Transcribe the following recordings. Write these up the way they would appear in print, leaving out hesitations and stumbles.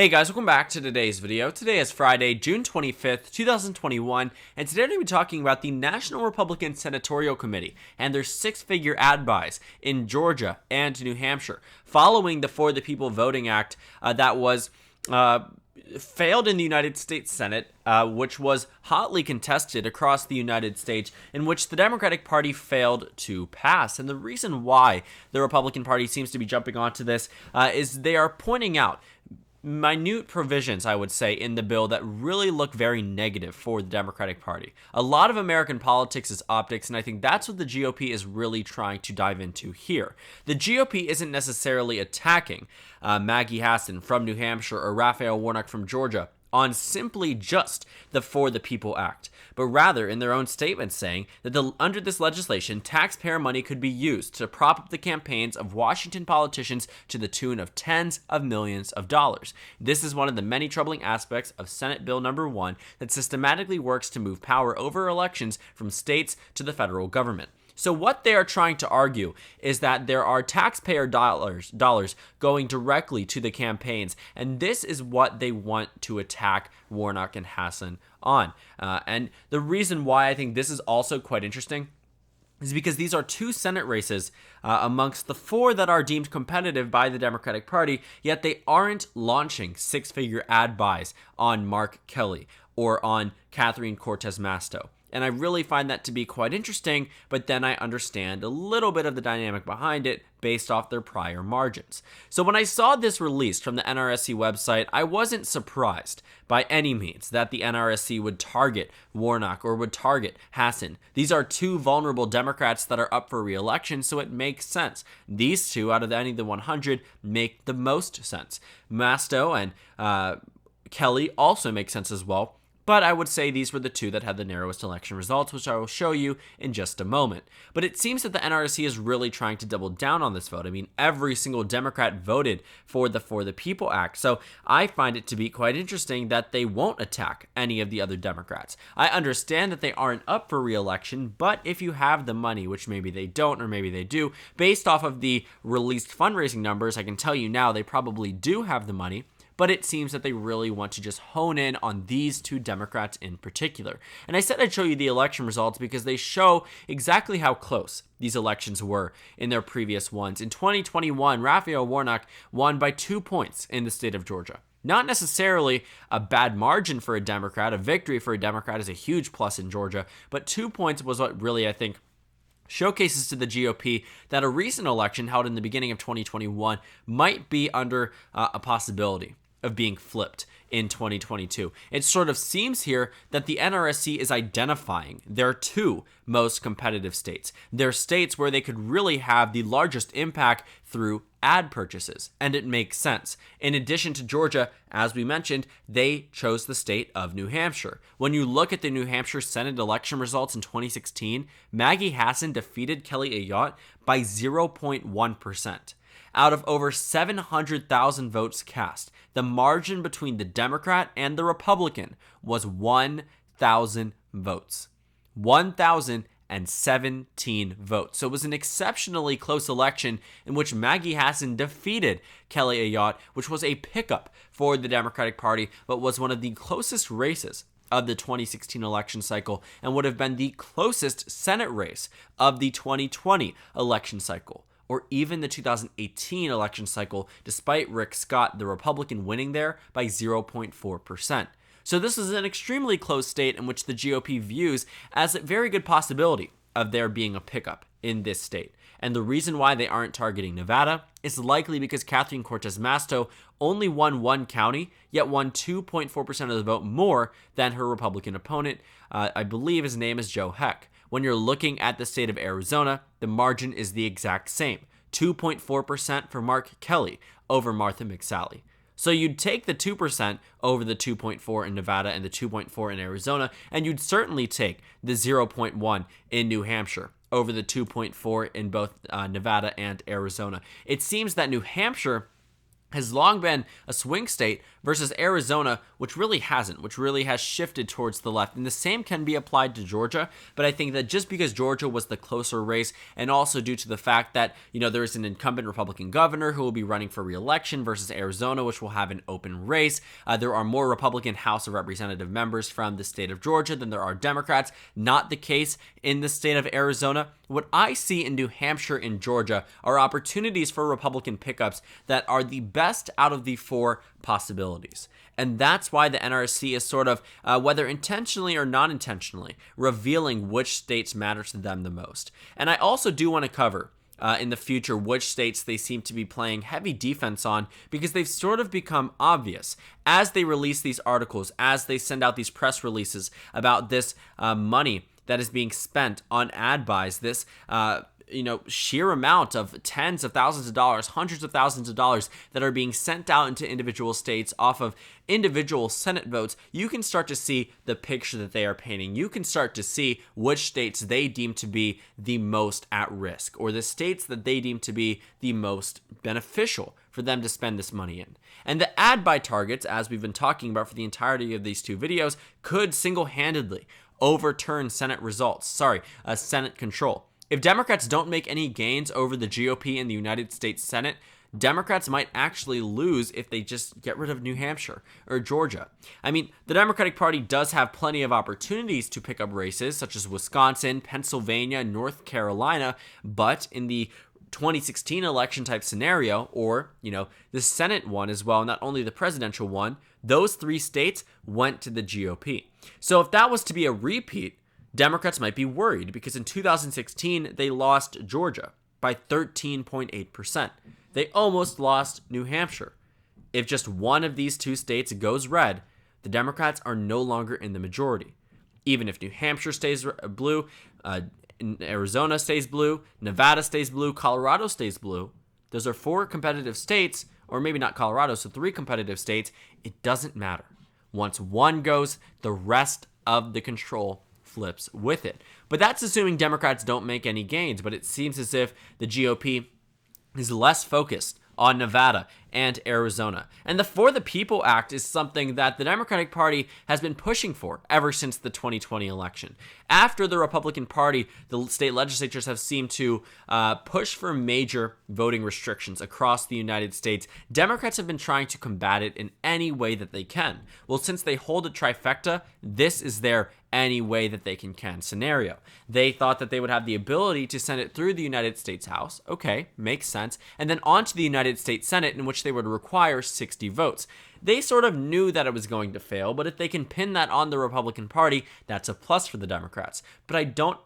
Hey guys, welcome back to today's video. Today is Friday, June 25th, 2021, and today we're going to be talking about the National Republican Senatorial Committee and their six-figure ad buys in Georgia and New Hampshire, following the For the People Voting Act that was failed in the United States Senate, which was hotly contested across the United States, in which the Democratic Party failed to pass. And the reason why the Republican Party seems to be jumping onto this is they are pointing out minute provisions, I would say, in the bill that really look very negative for the Democratic Party. A lot of American politics is optics, and I think that's what the GOP is really trying to dive into here. The GOP isn't necessarily attacking Maggie Hassan from New Hampshire or Raphael Warnock from Georgia on simply just the For the People Act, but rather in their own statement saying that under this legislation, taxpayer money could be used to prop up the campaigns of Washington politicians to the tune of tens of millions of dollars. This is one of the many troubling aspects of Senate Bill number 1 that systematically works to move power over elections from states to the federal government. So what they are trying to argue is that there are taxpayer dollars going directly to the campaigns, and this is what they want to attack Warnock and Hassan on. And the reason why I think this is also quite interesting is because these are two Senate races amongst the four that are deemed competitive by the Democratic Party, yet they aren't launching six-figure ad buys on Mark Kelly or on Catherine Cortez Masto. And I really find that to be quite interesting, but then I understand a little bit of the dynamic behind it based off their prior margins. So when I saw this released from the NRSC website, I wasn't surprised by any means that the NRSC would target Warnock or would target Hassan. These are two vulnerable Democrats that are up for re-election, so it makes sense. These two, out of any of the 100, make the most sense. Masto and Kelly also make sense as well. But I would say these were the two that had the narrowest election results, which I will show you in just a moment. But it seems that the NRSC is really trying to double down on this vote. I mean, every single Democrat voted for the People Act. So I find it to be quite interesting that they won't attack any of the other Democrats. I understand that they aren't up for re-election, but if you have the money, which maybe they don't or maybe they do, based off of the released fundraising numbers, I can tell you now they probably do have the money. But it seems that they really want to just hone in on these two Democrats in particular. And I said I'd show you the election results because they show exactly how close these elections were in their previous ones. In 2021, Raphael Warnock won by 2 points in the state of Georgia. Not necessarily a bad margin for a Democrat. A victory for a Democrat is a huge plus in Georgia, but 2 points was what really, I think, showcases to the GOP that a recent election held in the beginning of 2021 might be under a possibility of being flipped in 2022. It sort of seems here that the NRSC is identifying their two most competitive states. They're states where they could really have the largest impact through ad purchases, and it makes sense. In addition to Georgia, as we mentioned, they chose the state of New Hampshire. When you look at the New Hampshire Senate election results in 2016, Maggie Hassan defeated Kelly Ayotte by 0.1%. Out of over 700,000 votes cast, the margin between the Democrat and the Republican was 1,000 votes. 1,017 votes. So it was an exceptionally close election in which Maggie Hassan defeated Kelly Ayotte, which was a pickup for the Democratic Party, but was one of the closest races of the 2016 election cycle and would have been the closest Senate race of the 2020 election cycle, or even the 2018 election cycle, despite Rick Scott, the Republican, winning there by 0.4%. So this is an extremely close state in which the GOP views as a very good possibility of there being a pickup in this state. And the reason why they aren't targeting Nevada is likely because Catherine Cortez Masto only won one county, yet won 2.4% of the vote more than her Republican opponent. I believe his name is Joe Heck. When you're looking at the state of Arizona, the margin is the exact same, 2.4% for Mark Kelly over Martha McSally. So you'd take the 2% over the 2.4 in Nevada and the 2.4 in Arizona, and you'd certainly take the 0.1 in New Hampshire over the 2.4 in both Nevada and Arizona. It seems that New Hampshire has long been a swing state versus Arizona, which really hasn't, which really has shifted towards the left. And the same can be applied to Georgia, but I think that just because Georgia was the closer race, and also due to the fact that, there is an incumbent Republican governor who will be running for re-election versus Arizona, which will have an open race. There are more Republican House of Representative members from the state of Georgia than there are Democrats. Not the case in the state of Arizona. What I see in New Hampshire and Georgia are opportunities for Republican pickups that are the best out of the four possibilities. And that's why the NRSC is sort of, whether intentionally or not intentionally, revealing which states matter to them the most. And I also do want to cover in the future which states they seem to be playing heavy defense on, because they've sort of become obvious as they release these articles, as they send out these press releases about this money that is being spent on ad buys, this sheer amount of tens of thousands of dollars, hundreds of thousands of dollars that are being sent out into individual states off of individual Senate votes. You can start to see the picture that they are painting. You can start to see which states they deem to be the most at risk, or the states that they deem to be the most beneficial for them to spend this money in. And the ad buy targets, as we've been talking about for the entirety of these two videos, could single-handedly overturn Senate control. If Democrats don't make any gains over the GOP in the United States Senate, Democrats might actually lose if they just get rid of New Hampshire or Georgia. I mean, the Democratic Party does have plenty of opportunities to pick up races, such as Wisconsin, Pennsylvania, North Carolina, but in the 2016 election type scenario, or, the Senate one as well, not only the presidential one, those three states went to the GOP. So if that was to be a repeat, Democrats might be worried, because in 2016, they lost Georgia by 13.8%. They almost lost New Hampshire. If just one of these two states goes red, the Democrats are no longer in the majority. Even if New Hampshire stays blue, Arizona stays blue, Nevada stays blue, Colorado stays blue, those are four competitive states, or maybe not Colorado, so three competitive states. It doesn't matter. Once one goes, the rest of the control flips with it. But that's assuming Democrats don't make any gains. But it seems as if the GOP is less focused on Nevada and Arizona. And the For the People Act is something that the Democratic Party has been pushing for ever since the 2020 election. After the Republican Party, the state legislatures have seemed to push for major voting restrictions across the United States. Democrats have been trying to combat it in any way that they can. Well, since they hold a trifecta, this is their any way that they can scenario. They thought that they would have the ability to send it through the United States House. Okay, makes sense. And then on to the United States Senate, in which they would require 60 votes. They sort of knew that it was going to fail, but if they can pin that on the Republican Party, that's a plus for the Democrats. But I don't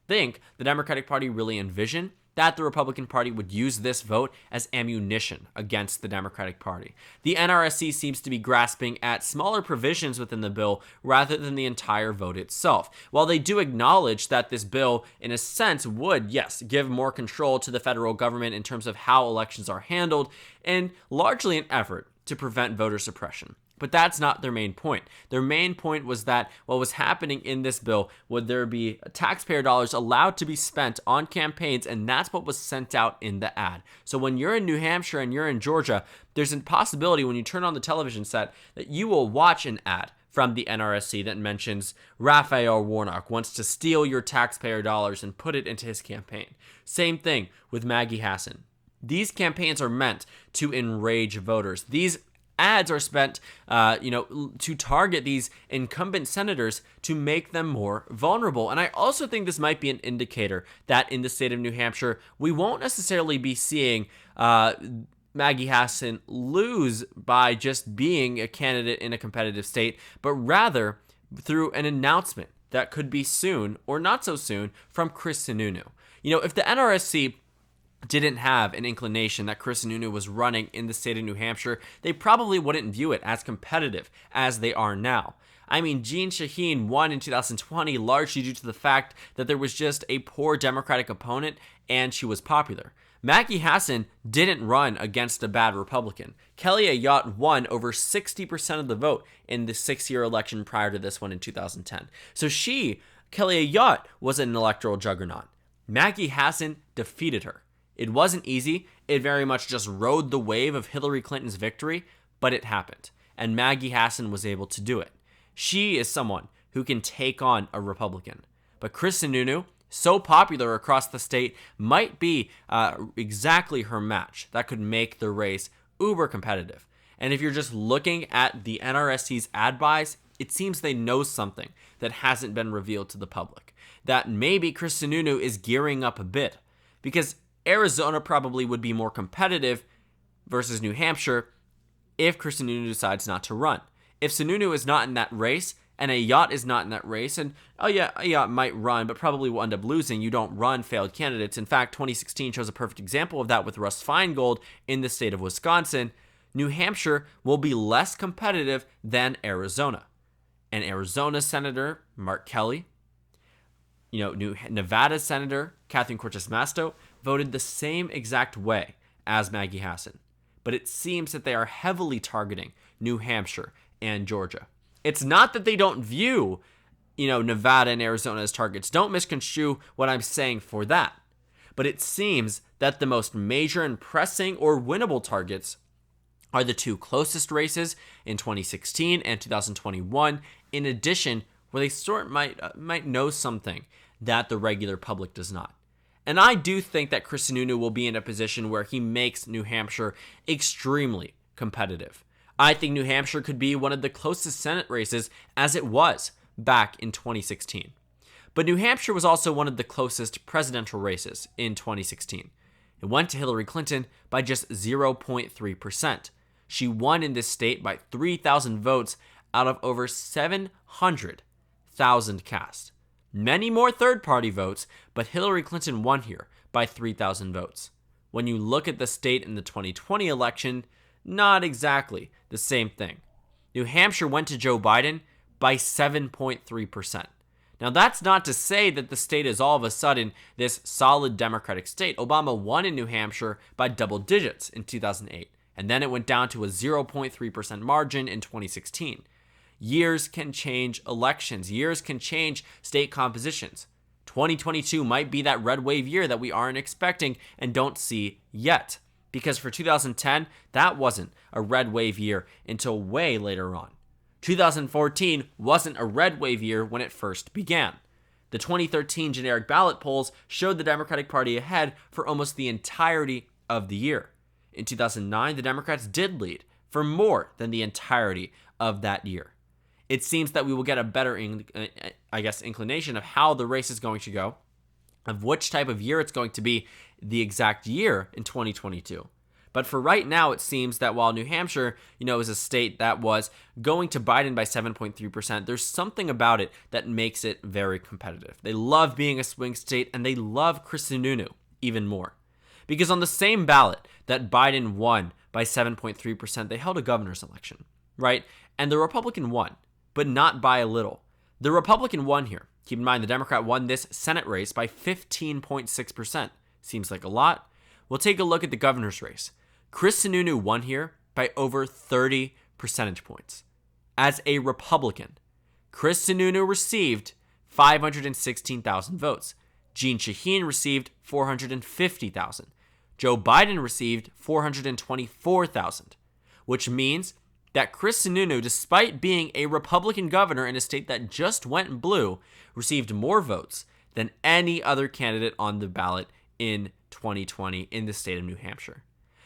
think the Democratic Party really envisioned that the Republican Party would use this vote as ammunition against the Democratic Party. The NRSC seems to be grasping at smaller provisions within the bill rather than the entire vote itself. While they do acknowledge that this bill, in a sense, would, yes, give more control to the federal government in terms of how elections are handled, and largely an effort to prevent voter suppression. But that's not their main point. Their main point was that what was happening in this bill, would there be taxpayer dollars allowed to be spent on campaigns, and that's what was sent out in the ad. So when you're in New Hampshire and you're in Georgia, there's a possibility when you turn on the television set that you will watch an ad from the NRSC that mentions Raphael Warnock wants to steal your taxpayer dollars and put it into his campaign. Same thing with Maggie Hassan. These campaigns are meant to enrage voters. These ads are spent, to target these incumbent senators to make them more vulnerable. And I also think this might be an indicator that in the state of New Hampshire, we won't necessarily be seeing Maggie Hassan lose by just being a candidate in a competitive state, but rather through an announcement that could be soon or not so soon from Chris Sununu. If the NRSC didn't have an inclination that Chris Sununu was running in the state of New Hampshire, they probably wouldn't view it as competitive as they are now. I mean, Jeanne Shaheen won in 2020 largely due to the fact that there was just a poor Democratic opponent and she was popular. Maggie Hassan didn't run against a bad Republican. Kelly Ayotte won over 60% of the vote in the 6-year election prior to this one in 2010. So Kelly Ayotte, was an electoral juggernaut. Maggie Hassan defeated her. It wasn't easy. It very much just rode the wave of Hillary Clinton's victory, but it happened. And Maggie Hassan was able to do it. She is someone who can take on a Republican. But Chris Sununu, so popular across the state, might be exactly her match. That could make the race uber competitive. And if you're just looking at the NRSC's ad buys, it seems they know something that hasn't been revealed to the public. That maybe Chris Sununu is gearing up a bit. Because Arizona probably would be more competitive versus New Hampshire if Chris Sununu decides not to run. If Sununu is not in that race, and Ayotte is not in that race, and Ayotte might run, but probably will end up losing. You don't run failed candidates. In fact, 2016 shows a perfect example of that with Russ Feingold in the state of Wisconsin. New Hampshire will be less competitive than Arizona. And Arizona Senator Mark Kelly, Nevada Senator Catherine Cortez Masto voted the same exact way as Maggie Hassan. But it seems that they are heavily targeting New Hampshire and Georgia. It's not that they don't view, Nevada and Arizona as targets. Don't misconstrue what I'm saying for that. But it seems that the most major and pressing or winnable targets are the two closest races in 2016 and 2021, in addition, where they sort might know something that the regular public does not. And I do think that Chris Sununu will be in a position where he makes New Hampshire extremely competitive. I think New Hampshire could be one of the closest Senate races as it was back in 2016. But New Hampshire was also one of the closest presidential races in 2016. It went to Hillary Clinton by just 0.3%. She won in this state by 3,000 votes out of over 700,000 cast. Many more third-party votes, but Hillary Clinton won here by 3,000 votes. When you look at the state in the 2020 election, not exactly the same thing. New Hampshire went to Joe Biden by 7.3%. Now, that's not to say that the state is all of a sudden this solid Democratic state. Obama won in New Hampshire by double digits in 2008, and then it went down to a 0.3% margin in 2016. Years can change elections. Years can change state compositions. 2022 might be that red wave year that we aren't expecting and don't see yet. Because for 2010, that wasn't a red wave year until way later on. 2014 wasn't a red wave year when it first began. The 2013 generic ballot polls showed the Democratic Party ahead for almost the entirety of the year. In 2009, the Democrats did lead for more than the entirety of that year. It seems that we will get a better, inclination of how the race is going to go, of which type of year it's going to be the exact year in 2022. But for right now, it seems that while New Hampshire, is a state that was going to Biden by 7.3%, there's something about it that makes it very competitive. They love being a swing state, and they love Chris Sununu even more. Because on the same ballot that Biden won by 7.3%, they held a governor's election, right? And the Republican won, but not by a little. The Republican won here. Keep in mind, the Democrat won this Senate race by 15.6%. Seems like a lot. We'll take a look at the governor's race. Chris Sununu won here by over 30 percentage points. As a Republican, Chris Sununu received 516,000 votes. Jeanne Shaheen received 450,000. Joe Biden received 424,000, which means that Chris Sununu, despite being a Republican governor in a state that just went blue, received more votes than any other candidate on the ballot in 2020 in the state of New Hampshire.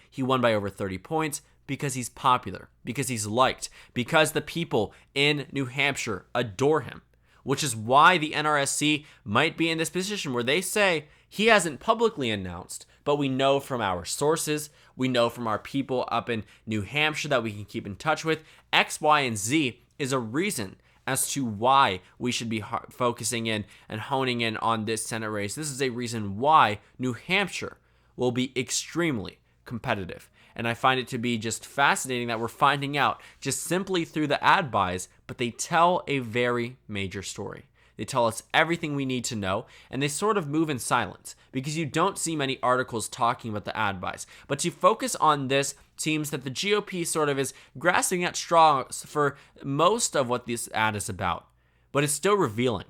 He won by over 30 points because he's popular, because he's liked, because the people in New Hampshire adore him, which is why the NRSC might be in this position where they say he hasn't publicly announced, but we know from our sources, we know from our people up in New Hampshire that we can keep in touch with, X, Y, and Z is a reason as to why we should be focusing in and honing in on this Senate race. This is a reason why New Hampshire will be extremely competitive. And I find it to be just fascinating that we're finding out just simply through the ad buys, but they tell a very major story. They tell us everything we need to know, and they sort of move in silence because you don't see many articles talking about the ad buys. But to focus on this seems that the GOP sort of is grasping at straws for most of what this ad is about, but it's still revealing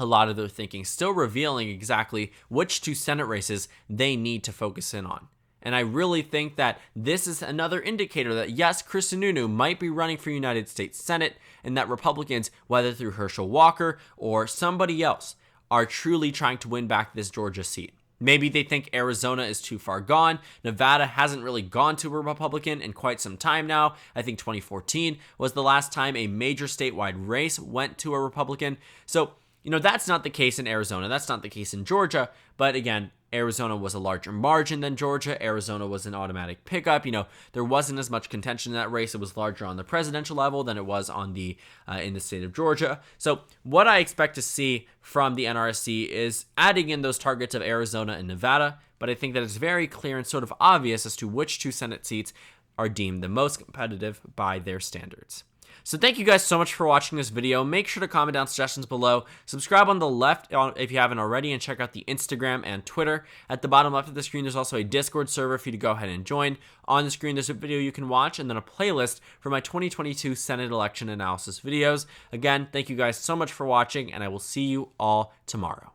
a lot of their thinking, still revealing exactly which two Senate races they need to focus in on. And I really think that this is another indicator that, yes, Chris Sununu might be running for United States Senate, and that Republicans, whether through Herschel Walker or somebody else, are truly trying to win back this Georgia seat. Maybe they think Arizona is too far gone. Nevada hasn't really gone to a Republican in quite some time now. I think 2014 was the last time a major statewide race went to a Republican. So, that's not the case in Arizona. That's not the case in Georgia. But again, Arizona was a larger margin than Georgia. Arizona was an automatic pickup. There wasn't as much contention in that race. It was larger on the presidential level than it was on the in the state of Georgia. So what I expect to see from the NRSC is adding in those targets of Arizona and Nevada. But I think that it's very clear and sort of obvious as to which two Senate seats are deemed the most competitive by their standards. So thank you guys so much for watching this video. Make sure to comment down suggestions below. Subscribe on the left if you haven't already, and check out the Instagram and Twitter. At the bottom left of the screen, there's also a Discord server for you to go ahead and join. On the screen, there's a video you can watch, and then a playlist for my 2022 Senate election analysis videos. Again, thank you guys so much for watching, and I will see you all tomorrow.